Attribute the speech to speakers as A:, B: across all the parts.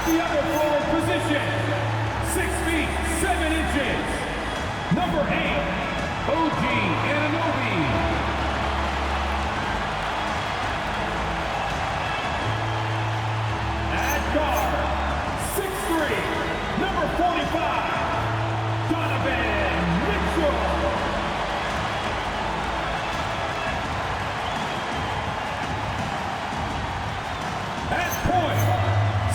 A: the upper forward position, 6 feet 7 inches, number 8, OG Anunoby. At guard, 6'3", number 45, Donovan Mitchell. At point,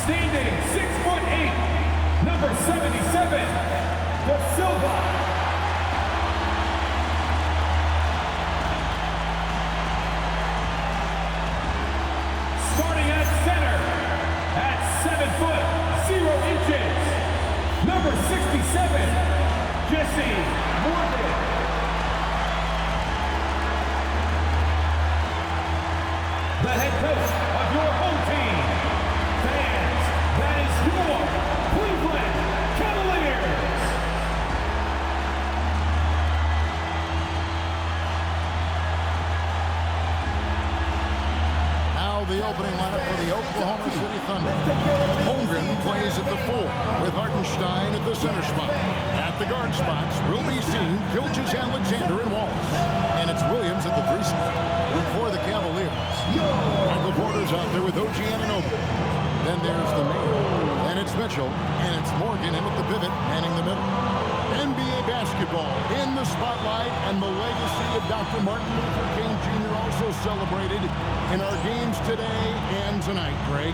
A: standing 6'8", number 77, Da Silva. Starting at center, at 7'0", number 67, Jesse Morgan. The head coach of your home team. Fans, that is your Cleveland Cavaliers.
B: Now the opening lineup for the Oklahoma City Thunder. Holmgren plays at the 4 with Hartenstein at the center spot. At the guard spots will be seen Gilgeous-Alexander and Wallace. And it's Williams at the 3 spot. For the Cavaliers, Michael Porter's out there with OG Anunoby. Then there's the Mayor, and it's Mitchell, and it's Morgan in at the pivot, manning the middle. NBA basketball in the spotlight, and the legacy of Dr. Martin Luther King Jr. also celebrated in our games today and tonight, Greg.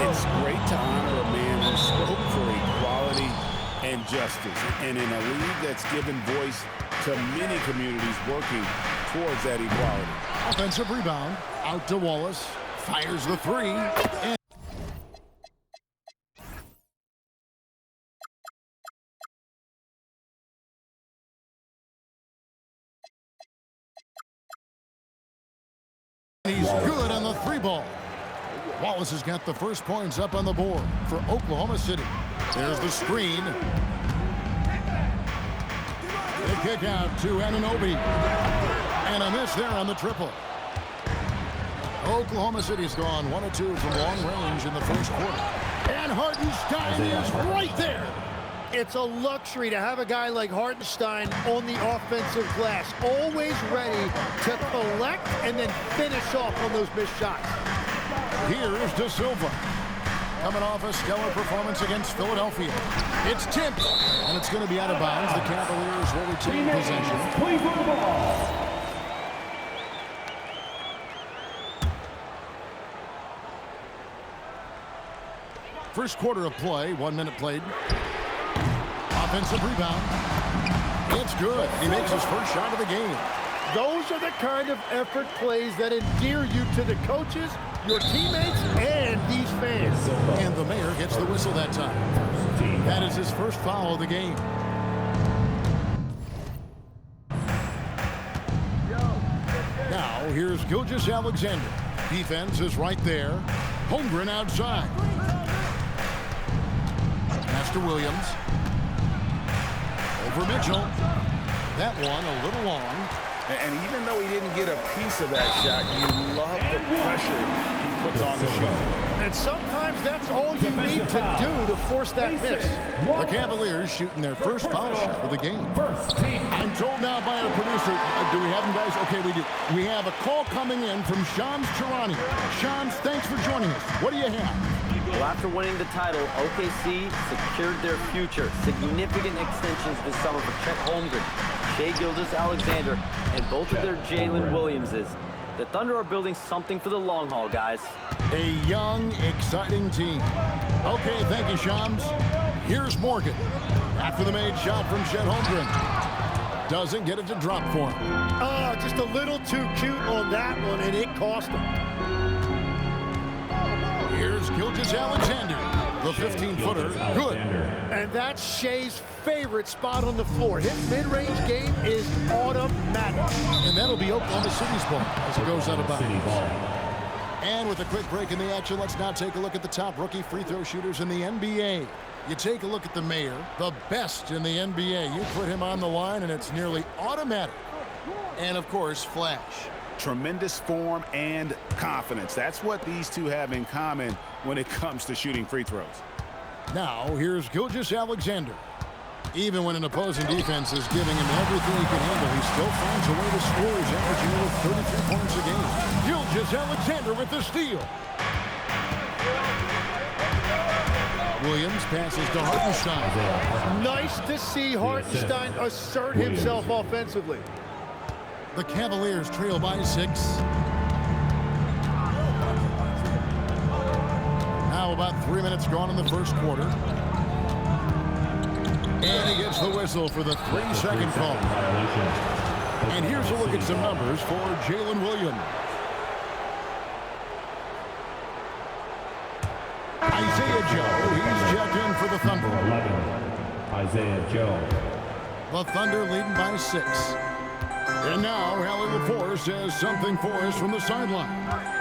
C: It's great to honor a man who spoke for equality and justice, and in a league that's given voice to many communities working towards that equality.
B: Offensive rebound, out to Wallace, fires the 3, and he's good on the 3 ball. Wallace has got the first points up on the board for Oklahoma City. There's the screen. The kick out to Anunoby. And a miss there on the triple. Oklahoma City's gone 1 of 2 from long range in the first quarter. And Hartenstein is right there.
D: It's a luxury to have a guy like Hartenstein on the offensive glass, always ready to collect and then finish off on those missed shots.
B: Here is Da Silva, coming off a stellar performance against Philadelphia. It's tipped, and it's going to be out of bounds. The Cavaliers will retain possession.
A: Cleveland ball.
B: First quarter of play, 1 minute played. Offensive rebound. It's good. He makes his first shot of the game.
D: Those are the kind of effort plays that endear you to the coaches, your teammates, and these fans.
B: And the Mayor gets the whistle that time. That is his first foul of the game. Now, here's Gilgeous-Alexander. Defense is right there. Holmgren outside. Pass to Williams. Over Mitchell. That one a little long.
C: And even though he didn't get a piece of that shot, you love the pressure he puts on the show.
D: And sometimes that's all you need to do to force that miss.
B: The Cavaliers shooting their first foul shot of the game. I'm told now by our producer, do we have them, guys? Okay, we do. We have a call coming in from Shams Charania. Shams, thanks for joining us. What do you have?
E: Well, after winning the title, OKC secured their future. Significant extensions this summer for Chet Holmgren, Shai Gilgeous-Alexander, and both of their Jalen Williamses. The Thunder are building something for the long haul, guys.
B: A young, exciting team. Okay, thank you, Shams. Here's Morgan. After the made shot from Chet Holmgren. Doesn't get it to drop for him.
D: Oh, just a little too cute on that one, and it cost him.
B: Here's Gilgeous-Alexander. The 15-footer, good.
D: And that's Shai's favorite spot on the floor. His mid-range game is automatic.
B: And that'll be Oklahoma City's ball as it goes out of bounds. And with a quick break in the action, let's now take a look at the top rookie free throw shooters in the NBA. You take a look at the Mayor, the best in the NBA. You put him on the line, and it's nearly automatic. And, of course, Flash.
C: Tremendous form and confidence. That's what these two have in common when it comes to shooting free throws.
B: Now, here's Gilgeous-Alexander. Even when an opposing defense is giving him everything he can handle, he still finds a way to score. He's averaging over 33 points a game. Gilgeous-Alexander with the steal. Williams passes to Hartenstein.
D: Nice to see Hartenstein assert himself offensively.
B: The Cavaliers trail by 6. Now about 3 minutes gone in the first quarter. And he gets the whistle for the 3-second call. And here's a look at some numbers for Jalen Williams. Isaiah Joe, he's checked in for the Thunder.
A: 11, Isaiah Joe.
B: The Thunder leading by 6. And now, Allie LaForce has something for us from the sideline.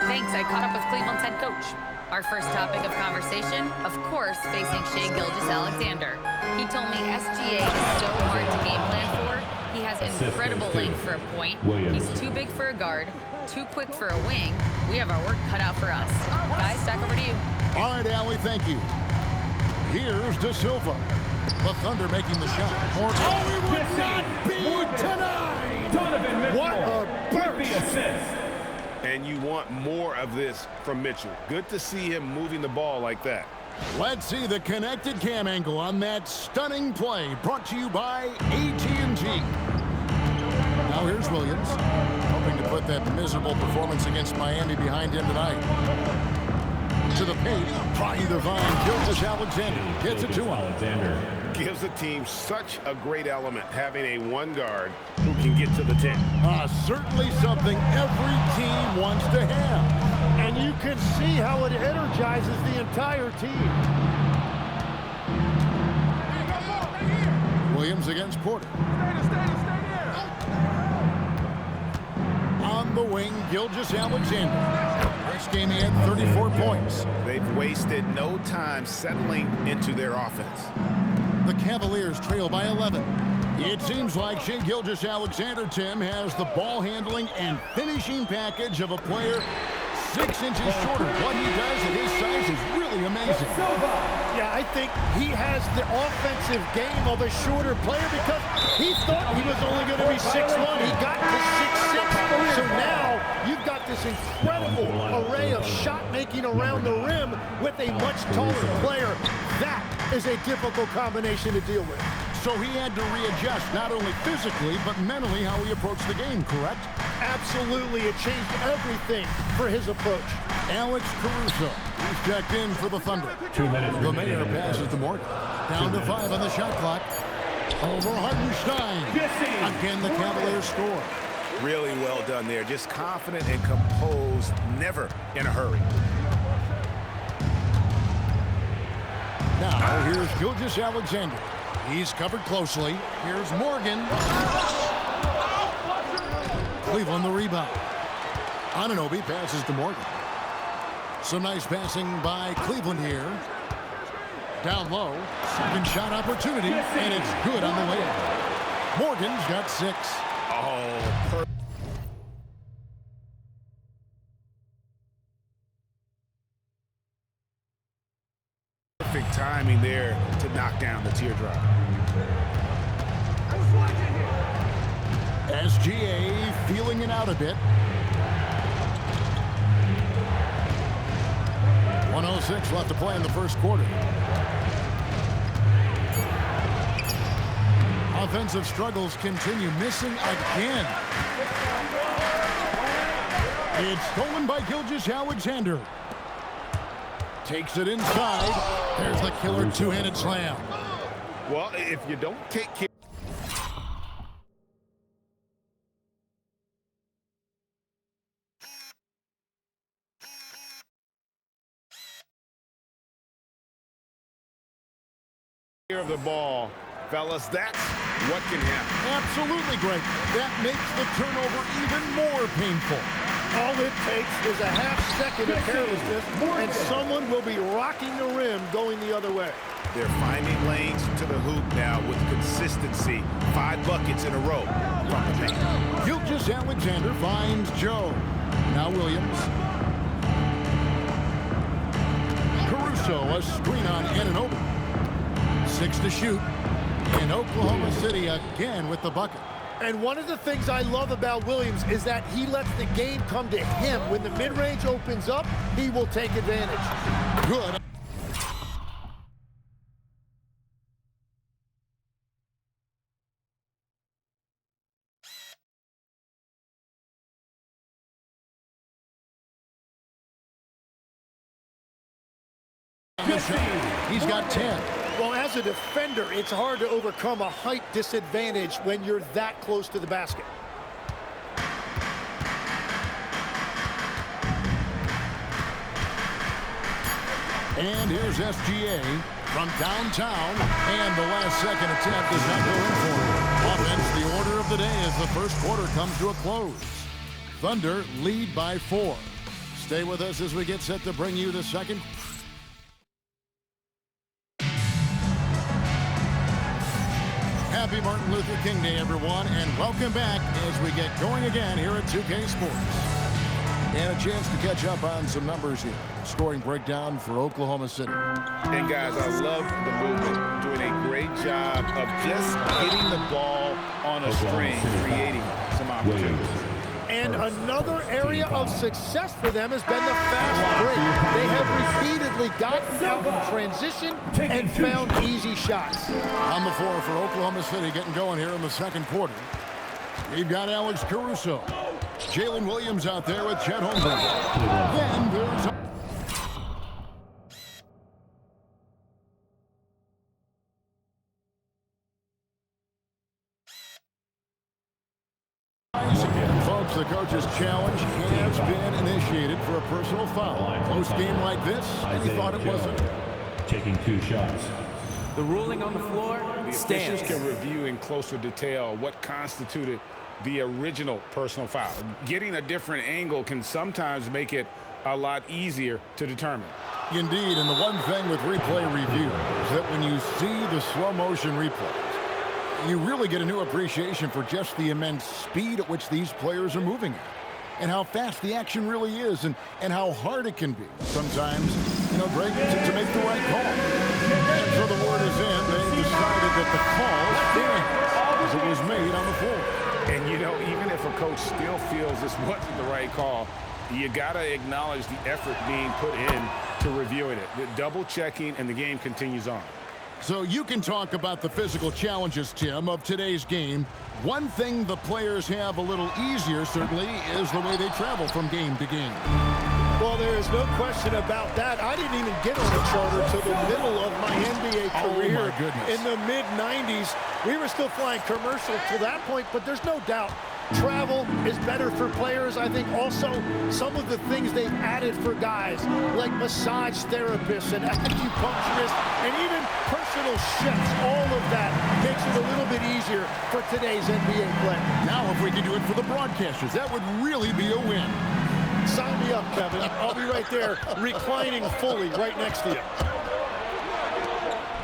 F: Thanks. I caught up with Cleveland's head coach. Our first topic of conversation, of course, facing Shai Gilgeous-Alexander. He told me SGA is so hard to game plan for. He has incredible length for a point. He's too big for a guard, too quick for a wing. We have our work cut out for us. Guys, back over to you.
B: All right, Allie, thank you. Here's De Silva. The Thunder making the shot. Oh, he would not be tonight!
A: Donovan Mitchell.
D: What a
A: with the assist.
C: And you want more of this from Mitchell. Good to see him moving the ball like that.
B: Let's see the connected cam angle on that stunning play, brought to you by AT&T. Now here's Williams, hoping to put that miserable performance against Miami behind him tonight. To the paint, trying to find Gilgeous-Alexander. Gets it to him.
C: Gives the team such a great element, having a one guard who can get to the 10.
B: Certainly something every team wants to have.
D: And you can see how it energizes the entire team.
B: Williams against Porter. On the wing, Gilgeous-Alexander. This game he had 34 points.
C: They've wasted no time settling into their offense.
B: The Cavaliers trail by 11. It seems like Shai Gilgeous-Alexander, Tim, has the ball handling and finishing package of a player 6 inches shorter. What he does at his size is really amazing.
D: Yeah, I think he has the offensive game of a shorter player because he thought he was only going to be 6'1". He got to 6'6". So now you've got this incredible array of shot making around the rim with a much taller player. That is a difficult combination to deal with.
B: So he had to readjust not only physically but mentally how he approached the game, correct?
D: Absolutely, it changed everything for his approach.
B: Alex Caruso, he's checked in for the Thunder.
A: 2 minutes.
B: The Mayor passes to Morgan. Down to 5 on the shot clock. Over Hartenstein. Again, the Cavaliers score.
C: Really well done there. Just confident and composed, never in a hurry.
B: Now, here's Gilgeous-Alexander. He's covered closely. Here's Morgan. Cleveland the rebound. Anunoby passes to Morgan. Some nice passing by Cleveland here. Down low. Second shot opportunity, and it's good on the layup. Morgan's got 6.
C: Oh, perfect timing there to knock down the teardrop.
B: SGA feeling it out a bit. 1:06 left to play in the first quarter. Offensive struggles continue, missing again. It's stolen by Gilgeous-Alexander. Takes it inside. There's the killer two-handed slam.
C: Well, if you don't take care of the ball, fellas, that's what can happen.
B: Absolutely great. That makes the turnover even more painful.
D: All it takes is a half second of carelessness, and someone will be rocking the rim going the other way.
C: They're finding lanes to the hoop now with consistency. 5 buckets in a row from the paint.
B: Gilgeous-Alexander finds Joe. Now Williams. Caruso, a screen on Anunoby. 6 to shoot. And Oklahoma City again with the bucket.
D: And one of the things I love about Williams is that he lets the game come to him. When the mid-range opens up, he will take advantage.
B: Good. He's got 10.
D: Well, as a defender, it's hard to overcome a height disadvantage when you're that close to the basket.
B: And here's SGA from downtown, and the last second attempt does not go in for him. Offense, the order of the day as the first quarter comes to a close. Thunder lead by 4. Stay with us as we get set to bring you the second. Happy Martin Luther King Day, everyone, and welcome back as we get going again here at 2K Sports. And a chance to catch up on some numbers here. Scoring breakdown for Oklahoma City.
C: And guys, I love the movement, doing a great job of just getting the ball on a string, creating some opportunities.
D: And another area of success for them has been the fast break. They have repeatedly gotten out in transition and found easy shots.
B: On the floor for Oklahoma City, getting going here in the second quarter. We've got Alex Caruso. Jalen Williams out there with Chet Holmgren. Then there's folks, the coach's challenge has been initiated for a personal foul. Close game like this, and he thought it wasn't.
A: Taking 2 shots.
E: The ruling on the floor
C: The
E: stands.
C: officials can review in closer detail what constituted the original personal foul. Getting a different angle can sometimes make it a lot easier to determine.
B: Indeed, and the one thing with replay review is that when you see the slow motion replays, you really get a new appreciation for just the immense speed at which these players are moving at, and how fast the action really is, and how hard it can be sometimes, Greg, to make the right call. And so the word is in. They decided that the call stands as it was made on the floor.
C: And, even if a coach still feels this wasn't the right call, you got to acknowledge the effort being put in to reviewing it. The double checking, and the game continues on.
B: So you can talk about the physical challenges, Tim, of today's game. One thing the players have a little easier, certainly, is the way they travel from game to game.
D: Well, there is no question about that. I didn't even get on a charter till the middle of my NBA career.
B: Oh, my goodness.
D: In the mid-90s. We were still flying commercial to that point, but there's no doubt travel is better for players. I think also some of the things they've added for guys, like massage therapists and acupuncturists and even personal chefs, all of that makes it a little bit easier for today's NBA play.
B: Now, if we can do it for the broadcasters, that would really be a win.
D: Sign me up, Kevin. I'll be right there reclining fully right next to you.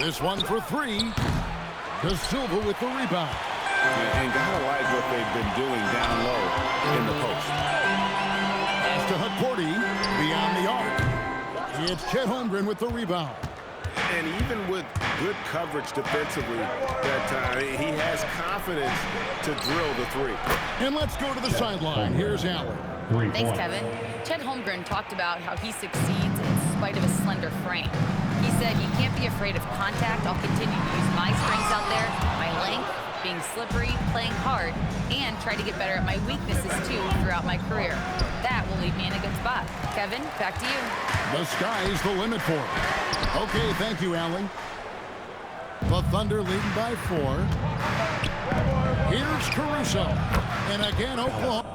B: This one for 3. De Silva with the rebound.
C: And gotta like what they've been doing down low in the post.
B: Pass to Hudporty beyond the arc. It's Chet Holmgren with the rebound.
C: And even with good coverage defensively that time, he has confidence to drill the 3.
B: And let's go to the sideline. Here's Allen.
F: Thanks, Kevin. Chet Holmgren talked about how he succeeds in spite of his slender frame. He said, "You can't be afraid of contact. I'll continue to use my strengths out there, my length, being slippery, playing hard, and try to get better at my weaknesses, too, throughout my career. That will leave me in a good spot." Kevin, back to you.
B: The sky's the limit for him. Okay, thank you, Allen. The Thunder leading by 4. Here's Caruso. And again, Oklahoma.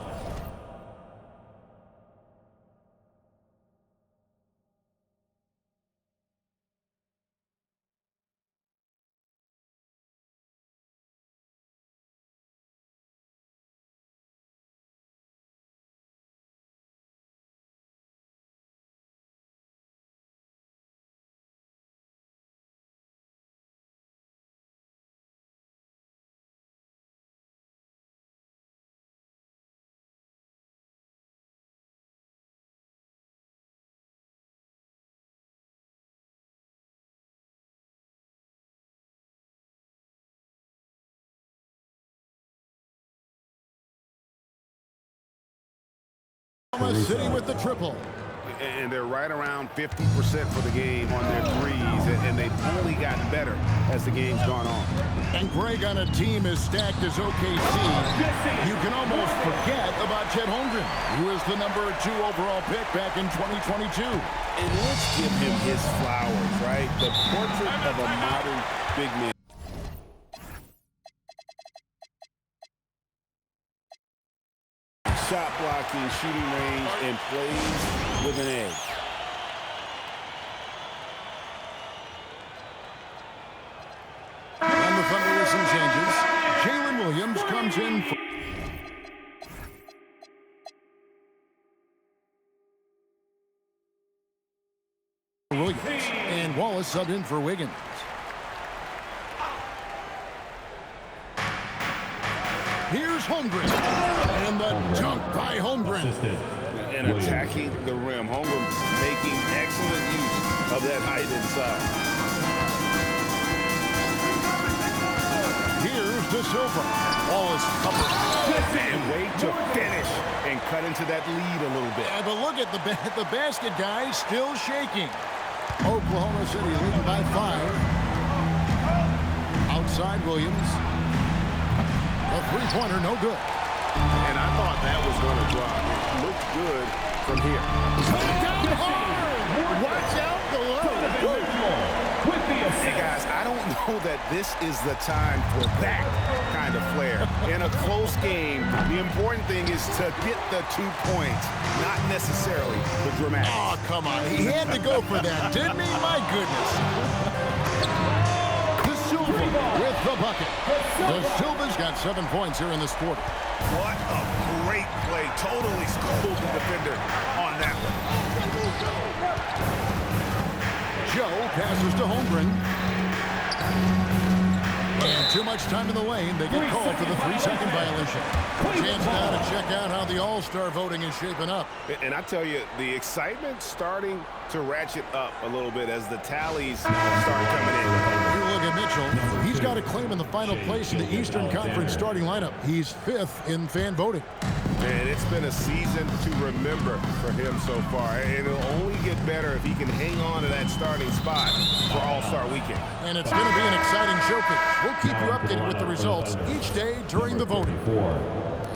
B: Oklahoma City with the triple.
C: And they're right around 50% for the game on their threes, and they've only gotten better as the game's gone on.
B: And Greg, on a team as stacked as OKC, you can almost forget about Chet Holmgren, who is the #2 overall pick back in 2022.
C: And let's give him his flowers, right? The portrait of a modern big man. Shot blocking, shooting range, and plays with an edge.
B: And the Thunder with some changes. Jalen Williams comes in for Williams. And Wallace subbed in for Wiggins. Here's Holmgren. And the dunk by Holmgren.
C: And attacking the rim. Holmgren making excellent use of that height inside.
B: Here's De Silva. Wallace covered.
C: And wait to finish and cut into that lead a little bit.
B: But look at the basket guy still shaking. Oklahoma City leading by 5. Outside Williams. A three-pointer, no good.
C: And I thought that was going to drop. It looked good from here.
B: Down hard!
D: Watch out below.
C: Hey, guys, I don't know that this is the time for that kind of flair. In a close game, the important thing is to get the 2 points, not necessarily the dramatics.
B: Oh, come on. He had to go for that, didn't he? My goodness. De Silva with the bucket. De Silva's got 7 points here in this quarter.
C: What a great play. Totally schooled the defender on that one.
B: Joe passes to Holmgren. And too much time in the lane. They get called for the 3-second violation. Chance now to check out how the All-Star voting is shaping up.
C: And I tell you, the excitement's starting to ratchet up a little bit as the tallies start coming in.
B: You look at Mitchell. He's got a claim in the final place in the Eastern Conference starting lineup. He's 5th in fan voting.
C: And it's been a season to remember for him so far. And it'll only get better if he can hang on to that starting spot for All-Star Weekend.
B: And it's going to be an exciting showcase. We'll keep you updated with the results each day during the voting.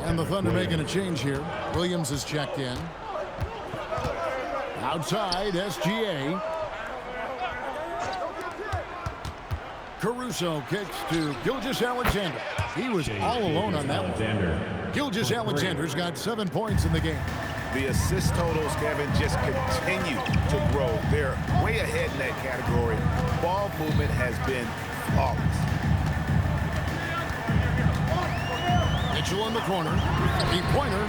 B: And the Thunder making a change here. Williams is checked in. Outside, SGA. Caruso kicks to Gilgeous-Alexander. He was all alone on that one. Gilgeous-Alexander's got 7 points in the game.
C: The assist totals, Kevin, just continue to grow. They're way ahead in that category. Ball movement has been flawless.
B: Mitchell in the corner. 3-pointer.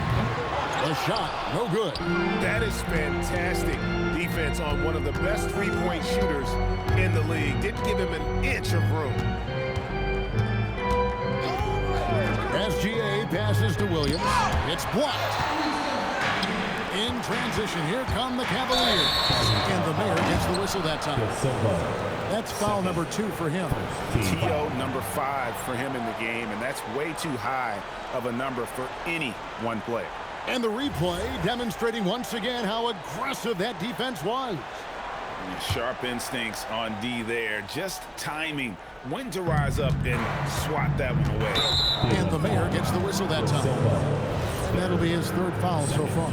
B: The shot, no good.
C: That is fantastic defense on one of the best three-point shooters in the league. Didn't give him an inch of room.
B: SGA passes to Williams. It's blocked. In transition, here come the Cavaliers. And the mayor gets the whistle that time. That's foul number 2 for him.
C: TO number 5 for him in the game, and that's way too high of a number for any one player.
B: And the replay demonstrating once again how aggressive that defense was.
C: Sharp instincts on D there. Just timing when to rise up and swat that one away.
B: And the mayor gets the whistle that time. That'll be his 3rd foul so far.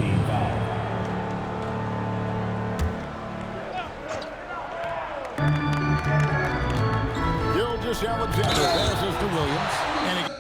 B: Gilgeous-Alexander passes to Williams. And he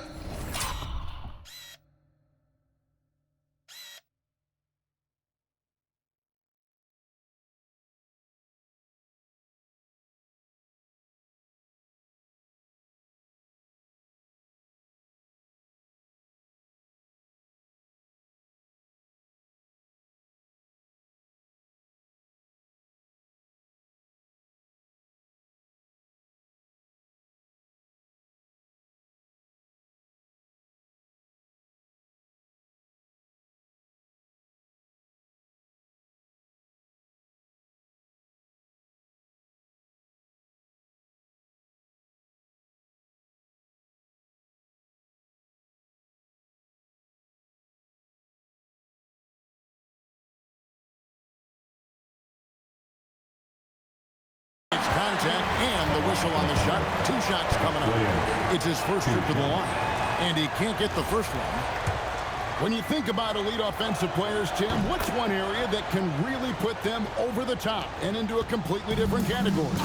B: whistle on the shot. 2 shots coming up. It's his first trip to the line, and he can't get the first one. When you think about elite offensive players, Tim, what's one area that can really put them over the top and into a completely different category?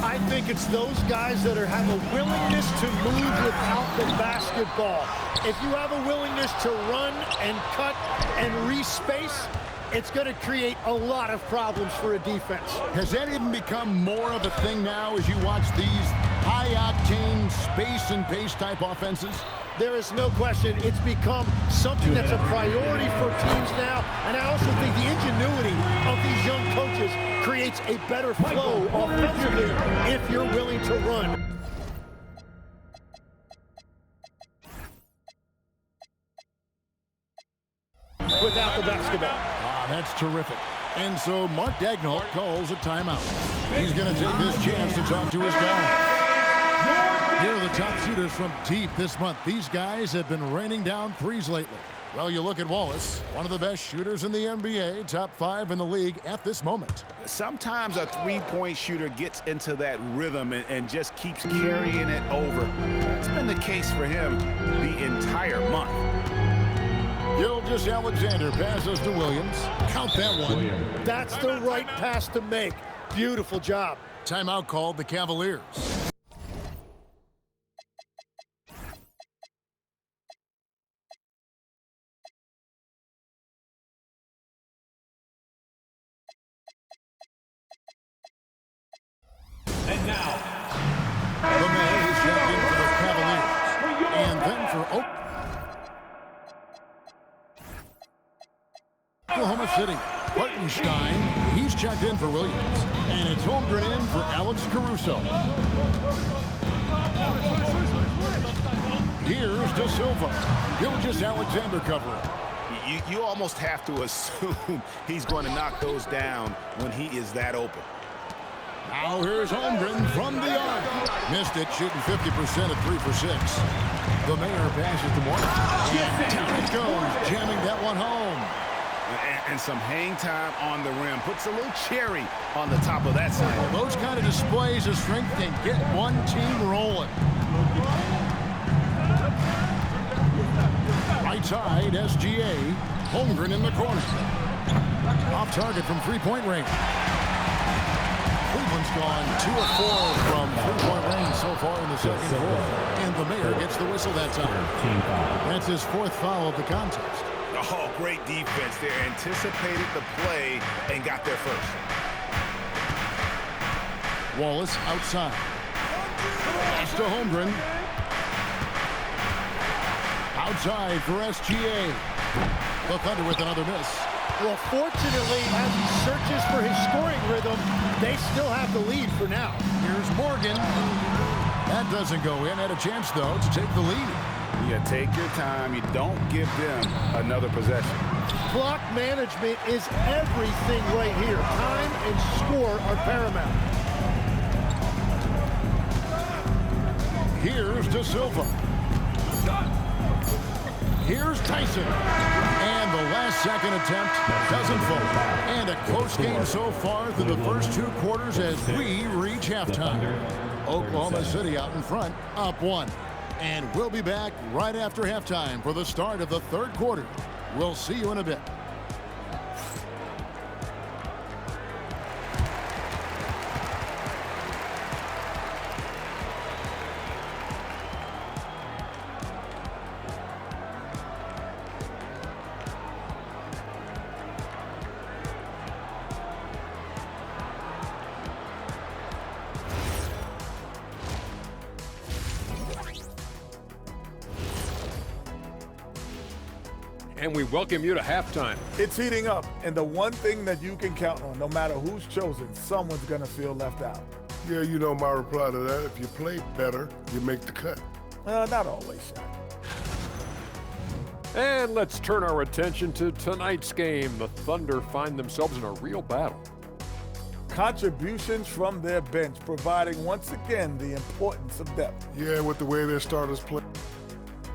D: I think it's those guys that have a willingness to move without the basketball. If you have a willingness to run and cut and respace, it's going to create a lot of problems for a defense.
B: Has that even become more of a thing now as you watch these high-octane space and pace type offenses?
D: There is no question it's become something that's a priority for teams now, and I also think the ingenuity of these young coaches creates a better flow offensively if you're willing to run. Without the basketball.
B: That's terrific. And so Mark Daigneault calls a timeout. He's going to take this chance to talk to his guys. Here are the top shooters from deep this month. These guys have been raining down threes lately. Well, you look at Wallace, one of the best shooters in the NBA, top 5 in the league at this moment.
C: Sometimes a three-point shooter gets into that rhythm and just keeps carrying it over. That's been the case for him the entire month.
B: Gilgeous-Alexander passes to Williams. Count that one.
D: That's the right pass to make. Beautiful job.
B: Timeout called the Cavaliers.
A: And now,
B: The man is checked in for the Cavaliers. And then for Oklahoma City, Hartenstein, he's checked in for Williams. And it's Holmgren in for Alex Caruso. Here's De Silva. Gilgeous-Alexander covering.
C: You almost have to assume he's going to knock those down when he is that open.
B: Now here's Holmgren from the arc. Missed it, shooting 50% at 3 for 6. The Mayor passes to Morton. And down it goes, jamming that one home.
C: And some hang time on the rim. Puts a little cherry on the top of that side.
B: Those kind of displays of strength can get one team rolling. Right side, SGA. Holmgren in the corner. Off target from three-point range. Cleveland's gone 2 of 4 from three-point range so far in the second quarter. And the Mayor gets the whistle that time. That's his 4th foul of the contest.
C: Oh, great defense there. Anticipated the play and got there first.
B: Wallace outside. Pass to Holmgren. Outside for SGA. The Thunder with another miss.
D: Well, fortunately, as he searches for his scoring rhythm, they still have the lead for now.
B: Here's Morgan. That doesn't go in. Had a chance, though, to take the lead.
C: You take your time. You don't give them another possession.
D: Clock management is everything right here. Time and score are paramount.
B: Here's De Silva. Here's Tyson. And the last second attempt doesn't fall. And a close game so far through the first 2 quarters as we reach halftime. Oklahoma City out in front, up 1. And we'll be back right after halftime for the start of the 3rd quarter. We'll see you in a bit.
G: And we welcome you to halftime.
H: It's heating up, and the one thing that you can count on, no matter who's chosen, someone's going to feel left out.
I: Yeah, you know my reply to that. If you play better, you make the cut.
H: Not always, Shaq.
G: And let's turn our attention to tonight's game. The Thunder find themselves in a real battle.
H: Contributions from their bench, providing once again the importance of depth.
I: Yeah, with the way their starters play.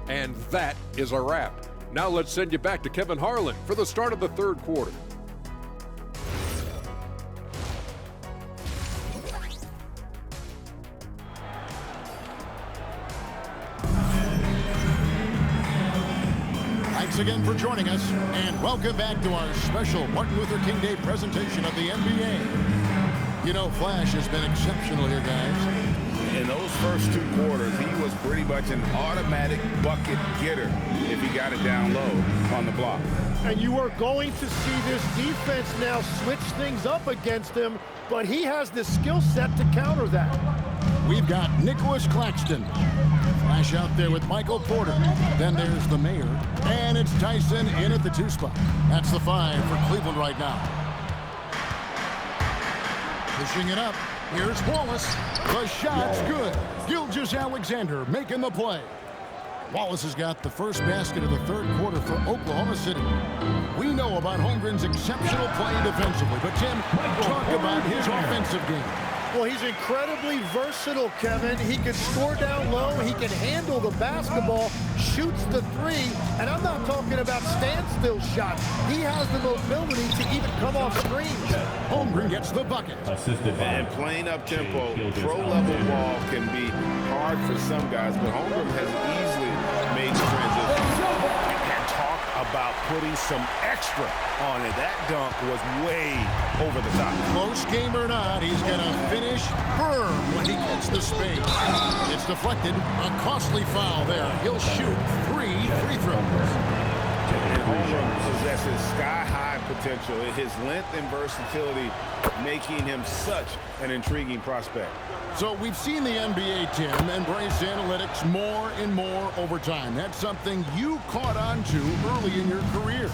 G: And that is a wrap. Now let's send you back to Kevin Harlan for the start of the 3rd quarter.
B: again for joining us, and welcome back to our special Martin Luther King Day presentation of the NBA. You know, Flash has been exceptional here, guys.
C: In those first 2 quarters, he was pretty much an automatic bucket getter if he got it down low on the block.
D: And you are going to see this defense now switch things up against him, but he has the skill set to counter that.
B: We've got Nicholas Claxton. Flash out there with Michael Porter. Then there's the mayor. And it's Tyson in at the 2 spot. That's the 5 for Cleveland right now. Pushing it up. Here's Wallace. The shot's good. Gilgeous-Alexander making the play. Wallace has got the first basket of the 3rd quarter for Oklahoma City. We know about Holmgren's exceptional play defensively, but Tim, talk about his offensive game.
D: Well, he's incredibly versatile, Kevin. He can score down low. He can handle the basketball, shoots the 3, and I'm not talking about standstill shots. He has the mobility to even come off screens.
B: Holmgren gets the bucket.
C: And playing up tempo, pro-level ball can be hard for some guys, but Holmgren has easily made the transition. And talk about putting some extra on it. That dunk was way over the top.
B: Close game or not, he's going to finish firm when he gets the space. It's deflected. A costly foul there. He'll shoot 3 free throws.
C: And Holmgren possesses sky-high potential. His length and versatility making him such an intriguing prospect.
B: So we've seen the NBA, Tim, embrace analytics more and more over time. That's something you caught on to early in your career.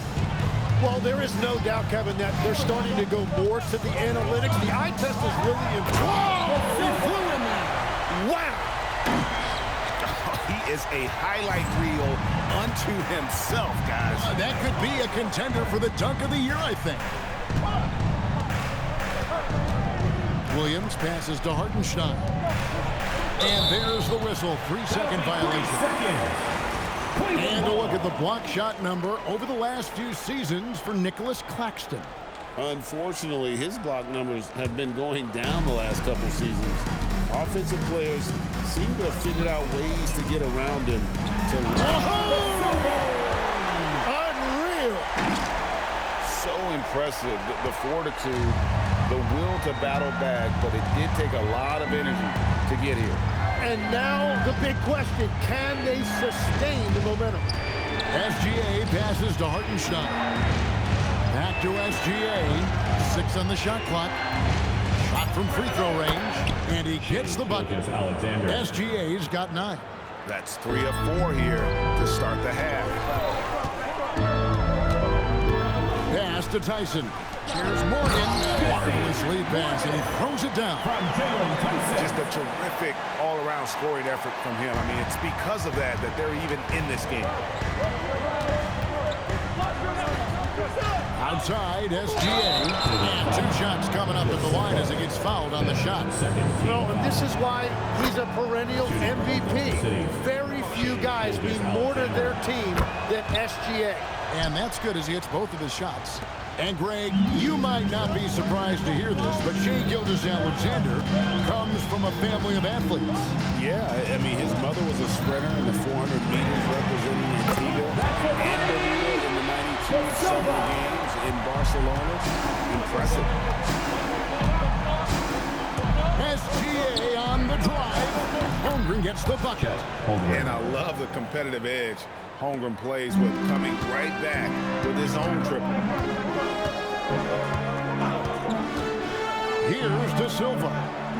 D: Well, there is no doubt, Kevin, that they're starting to go more to the analytics. The eye test is really important.
B: He flew in there.
D: Wow!
C: He is a highlight reel unto himself, guys.
B: That could be a contender for the dunk of the year, I think. Williams passes to Hartenstein. And there's the whistle. 3-second violation. And a look at the block shot number over the last few seasons for Nicholas Claxton.
J: Unfortunately, his block numbers have been going down the last couple seasons. Offensive players seem to have figured out ways to get around him.
D: Unreal!
C: So impressive, the fortitude, the will to battle back, but it did take a lot of energy to get here.
D: And now the big question, can they sustain the momentum?
B: SGA passes to Hartenstein. Back to SGA. 6 on the shot clock. Shot from free throw range. And he gets the bucket. SGA's got 9.
C: That's 3 of 4 here to start the half.
B: Pass to Tyson. Here's Morgan. Marvelous lead pass, and he throws it down.
C: Just a terrific all-around scoring effort from him. I mean, it's because of that they're even in this game.
B: Outside, SGA. And 2 shots coming up at the line as he gets fouled on the shot.
D: Well, and this is why he's a perennial MVP. Very few guys mean more to their team than SGA.
B: And that's good as he hits both of his shots. And, Greg, you might not be surprised to hear this, but Shai Gilgeous-Alexander comes from a family of athletes.
C: Yeah, I mean, his mother was a sprinter in the 400 meters representing Antigua and Bermuda in the 92 Summer Games in Barcelona. Impressive.
B: SGA on the drive. Holmgren gets the bucket.
C: And I love the competitive edge Holmgren plays with, coming right back with his own triple.
B: Here's De Silva.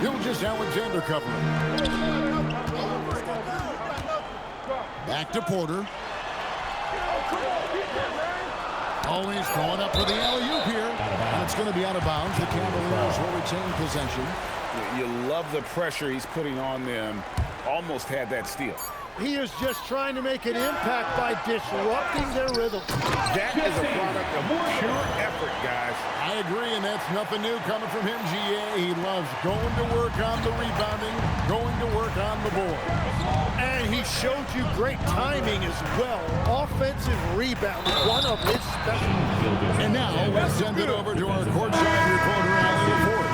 B: Gilgeous-Alexander covering. Back to Porter. Always going up for the alley-oop here. And it's going to be out of bounds. The Cavaliers will retain possession.
C: You love the pressure he's putting on them. Almost had that steal.
D: He is just trying to make an impact by disrupting their rhythm.
C: That is a product of pure effort, guys.
B: I agree, and that's nothing new coming from him, GA. He loves going to work on the rebounding, going to work on the board.
D: And he showed you great timing as well. Offensive rebounding, one of his specialties.
B: And now we'll send it over to our courtside reporter, Allie Ford.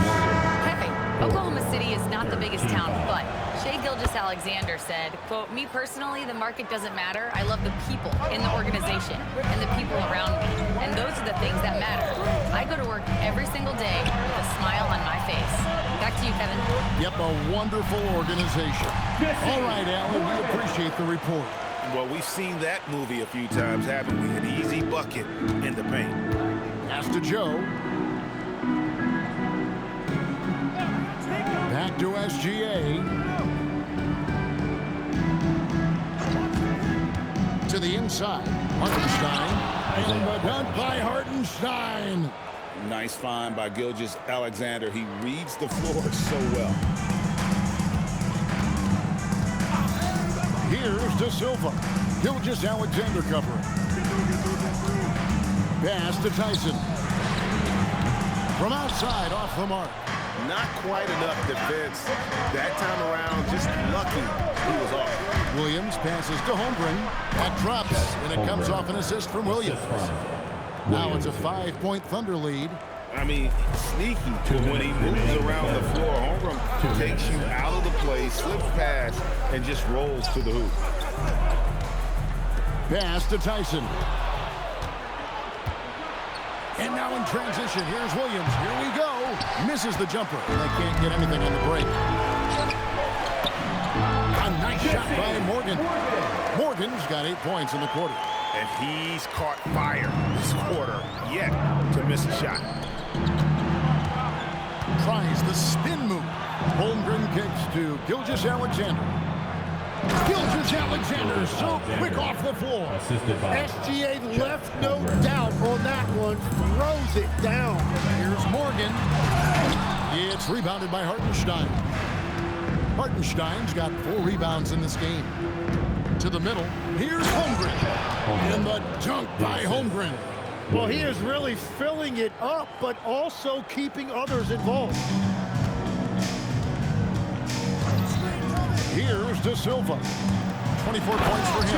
F: Hey, Oklahoma City is not the biggest town, but Shai Gilgeous-Alexander said, quote, "Me personally, the market doesn't matter. I love the people in the organization and the people around me. And those are the things that matter. I go to work every single day with a smile on my face." Back to you, Kevin.
B: Yep, a wonderful organization. All right, Alan, we appreciate the report.
C: Well, we've seen that movie a few times, haven't we? An easy bucket in the paint.
B: Pass to Joe. Back to SGA. To the inside. Hartenstein. Dunk by Hartenstein.
J: Nice find by Gilgeous-Alexander. He reads the floor so well.
B: Here's De Silva. Gilgeous-Alexander covering. Pass to Tyson. From outside, off the mark.
C: Not quite enough defense that time around. Just lucky he was off.
B: Williams passes to Holmgren. That drops, and it comes off an assist from Williams. Now it's a 5-point Thunder lead.
C: I mean, sneaky when he moves around the floor. Holmgren takes you out of the play, slips past, and just rolls to the hoop.
B: Pass to Tyson. And now in transition, here's Williams. Here we go. Misses the jumper. They can't get anything on the break. A nice shot by Morgan. Morgan's got 8 points in the quarter.
C: And he's caught fire this quarter, yet to miss a shot.
B: Tries the spin move. Holmgren kicks to Gilgeous-Alexander. Gilgeous-Alexander so quick off the floor.
D: SGA left no doubt on that one. Throws it down.
B: Here's Morgan. It's rebounded by Hartenstein. Hartenstein's got 4 rebounds in this game. To the middle. Here's Holmgren. And the dunk by Holmgren.
D: Well, he is really filling it up, but also keeping others involved.
B: Here's De Silva. 24 points for him.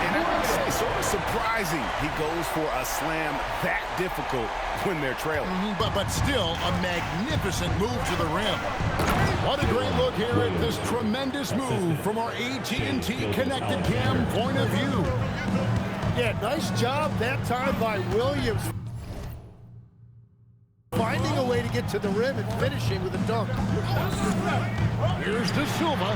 C: And it's sort of surprising he goes for a slam that difficult when they're trailing.
B: But still a magnificent move to the rim. What a great look here at this tremendous move from our AT&T Connected Cam point of view.
D: Yeah, nice job that time by Williams. Finding a way to get to the rim and finishing with a dunk.
B: Here's De Silva.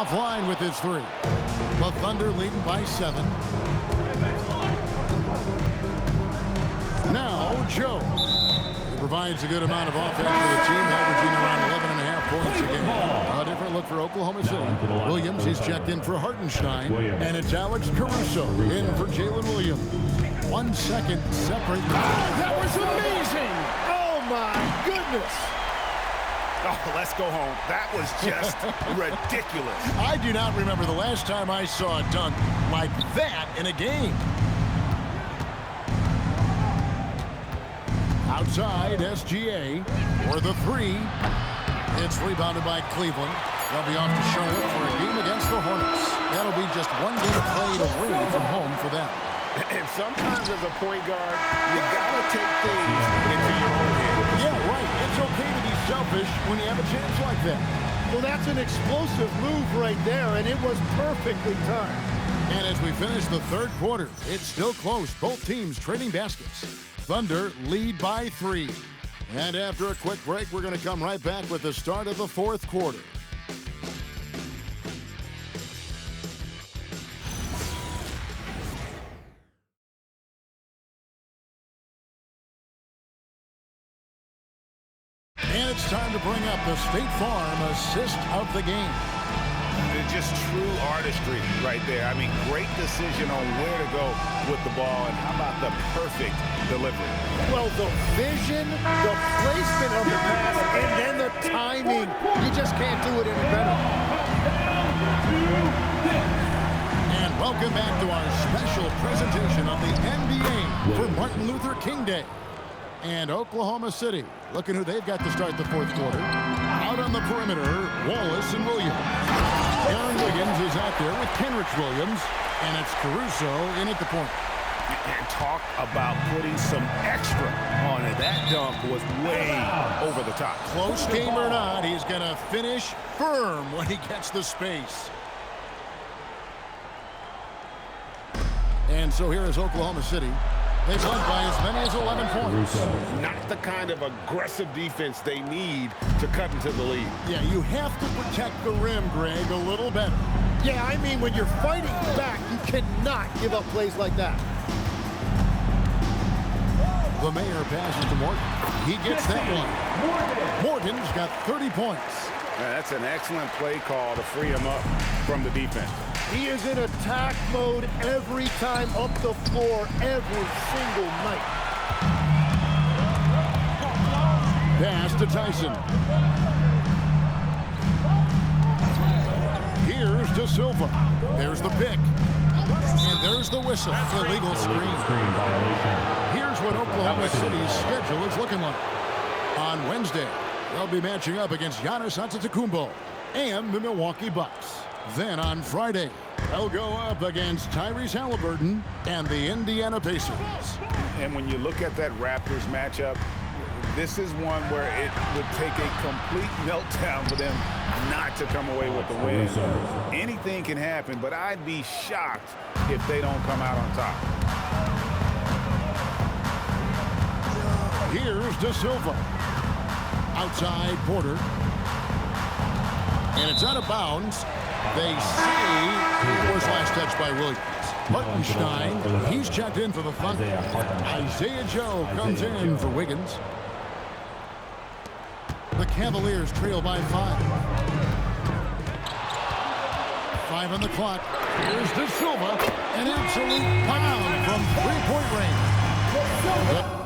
B: offline with his three. The Thunder leading by 7. Now, Joe. He provides a good amount of offense for the team, averaging around 11.5 points a game. A different look for Oklahoma City. Williams is checked in for Hartenstein, and it's Alex Caruso in for Jalen Williams. 1 second separate.
D: That was amazing! Oh, my goodness!
C: Oh, let's go home. That was just ridiculous.
B: I do not remember the last time I saw a dunk like that in a game. Outside, SGA for the 3. It's rebounded by Cleveland. They'll be off to Charlotte for a game against the Hornets. That'll be just 1 game played away from home for them.
C: And sometimes as a point guard, you gotta take things into your own hands.
B: Yeah, right. It's okay to be selfish when you have a chance like that.
D: Well, that's an explosive move right there, and it was perfectly timed.
B: And as we finish the third quarter, it's still close. Both teams trading baskets. Thunder lead by 3. And after a quick break, we're going to come right back with the start of the fourth quarter. And it's time to bring up the State Farm assist of the game.
C: It's just true artistry right there. I mean, great decision on where to go with the ball, and how about the perfect delivery?
D: Well, the vision, the placement of the pass, and then the timing. You just can't do it any better.
B: And welcome back to our special presentation of the NBA for Martin Luther King Day. And Oklahoma City, looking who they've got to start the fourth quarter. Out on the perimeter, Wallace and Williams. Aaron Wiggins is out there with Kenrich Williams, and it's Caruso in at the point.
C: And talk about putting some extra on it. That dunk was way over the top.
B: Close game or not, he's going to finish firm when he gets the space. And so here is Oklahoma City. They've won by as many as 11 points.
C: Not the kind of aggressive defense they need to cut into the lead.
B: Yeah, you have to protect the rim, Greg, a little better.
D: Yeah, I mean, when you're fighting back, you cannot give up plays like that.
B: The Mayor passes to Morton. He gets that one. Morton's got 30 points.
C: That's an excellent play call to free him up from the defense.
D: He is in attack mode every time up the floor, every single night.
B: Pass to Tyson. Here's De Silva. There's the pick. And there's the whistle. Illegal screen. Here's what Oklahoma City's schedule is looking like. On Wednesday, they'll be matching up against Giannis Antetokounmpo and the Milwaukee Bucks. Then on Friday, they'll go up against Tyrese Halliburton and the Indiana Pacers.
C: And when you look at that Raptors matchup, this is one where it would take a complete meltdown for them not to come away with the win. Anything can happen, but I'd be shocked if they don't come out on top.
B: Here's De Silva. Outside Porter. And it's out of bounds. They say it was last touched by Williams. Hartenstein, he's checked in for the Thunder. Isaiah Joe comes in for Wiggins. The Cavaliers trail by 5. 5 on the clock. Here's De Silva, an absolute pound from three-point range.